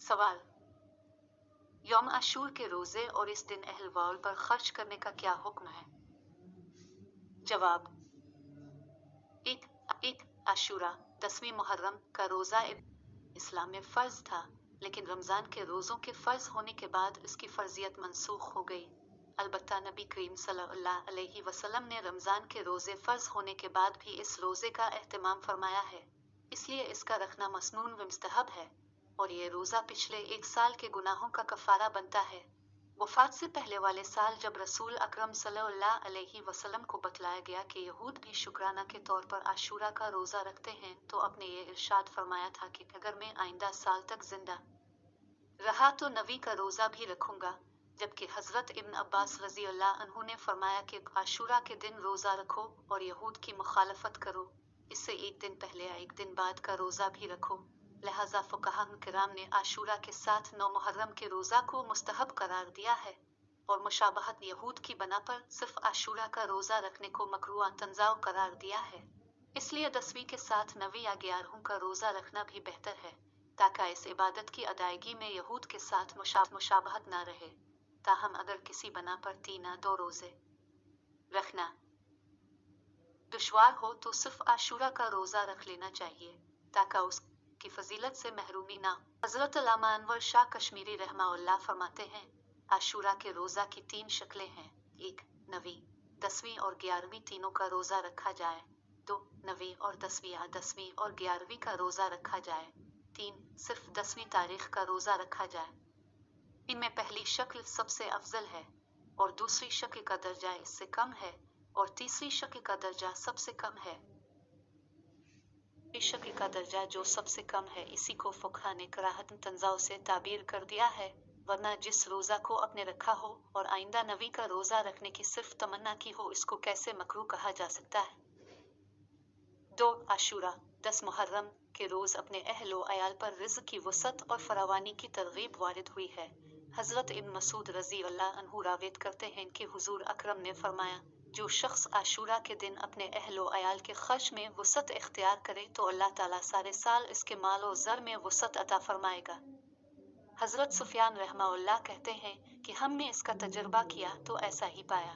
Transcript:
सवाल: यौम आशूर के रोजे और इस दिन अहल वाल पर खर्च करने का क्या हुक्म है? जवाब: ईद आशूरा 10वीं मुहर्रम का रोजा इस्लाम में फर्ज था, लेकिन रमजान के रोजों के फर्ज होने के बाद इसकी फर्जियत मनसूख हो गई। अलबत्ता नबी करीम सल्लल्लाहु अलैहि वसल्लम ने रमजान के रोजे फर्ज होने के बाद भी इस रोजे का एहतमाम फरमाया है, इसलिए इसका रखना मसनून व मुस्तहब है, और ये रोजा पिछले एक साल के गुनाहों का कफारा बनता है। वफात से पहले वाले साल जब रसूल अकरम सल्लल्लाहु अलैहि वसल्लम को बतलाया गया कि यहूद भी शुक्राना के तौर पर आशूरा का रोजा रखते हैं, तो आपने ये इरशाद फरमाया था कि अगर मैं आइंदा साल तक जिंदा रहा तो नवी का रोजा भी रखूंगा, जबकि हजरत इब्न अब्बास रजी अल्लाह अन्हु ने फरमाया कि आशूरा के दिन रोजा रखो और यहूद की मुखालफत करो, इससे एक दिन पहले या एक दिन बाद का रोजा भी रखो। लिहाजा फुक़हा किराम ने आशूरा के साथ 9 मुहर्रम के रोजा को मुस्तहब करार दिया है, और मुशाबहत यहूद की बना पर सिर्फ आशूरा का रोजा रखने को मकरूह तंजाव करार दिया है। इसलिए 10वीं के साथ 9वीं या 11वीं का रोजा रखना भी बेहतर है, ताकि इस इबादत की अदायगी में यहूद के साथ मुशाबहत न रहे। ताहम अगर किसी बना पर 3 या 2 रोजे रखना दुश्वार हो तो सिर्फ आशूरा का रोजा रख लेना चाहिए, ताकि उसकी फजीलत से महरूमी ना। हजरत अल्लामा अनवर शाह कश्मीरी रहमाउल्लाह फरमाते हैं, आशूरा के रोजा की 3 शक्लें हैं: 1 9वीं, 10वीं और 11वीं तीनों का रोजा रखा जाए। 2 9वीं और 10वीं या 10वीं और 11वीं का रोजा रखा जाए। 3 सिर्फ 10वीं तारीख का रोजा रखा जाए। इनमें पहली शक्ल सबसे अफजल है, और दूसरी शक्ल का दर्जा इससे कम है, और तीसरी शक्ल का दर्जा सबसे कम है। इस शक्ल का दर्जा जो सबसे कम है, इसी को फुक़हा ने कराहत तंजाव से ताबीर कर दिया है, वरना जिस रोजा को अपने रखा हो और आइंदा नवी का रोजा रखने की सिर्फ तमन्ना की हो, इसको कैसे मकरूह कहा जा सकता है? 2 आशूरा 10 मुहर्रम के रोज अपने अहलो अयाल पर रिज़्क़ की वसअत और फरावानी की तरगीब वारिद हुई है। हजरत इब्न मसूद रजी अल्लाह अन्हु रावित करते हैं कि हुजूर अकरम ने फरमाया, जो शख्स आशूरा के दिन अपने अहलो अयाल के खर्च में वसअत इख्तियार करे तो अल्लाह ताला सारे साल इसके माल और ज़र में वसअत अता फरमाएगा। हजरत सुफियान रहमाउल्लाह कहते हैं कि हमने इसका तजर्बा किया तो ऐसा ही पाया।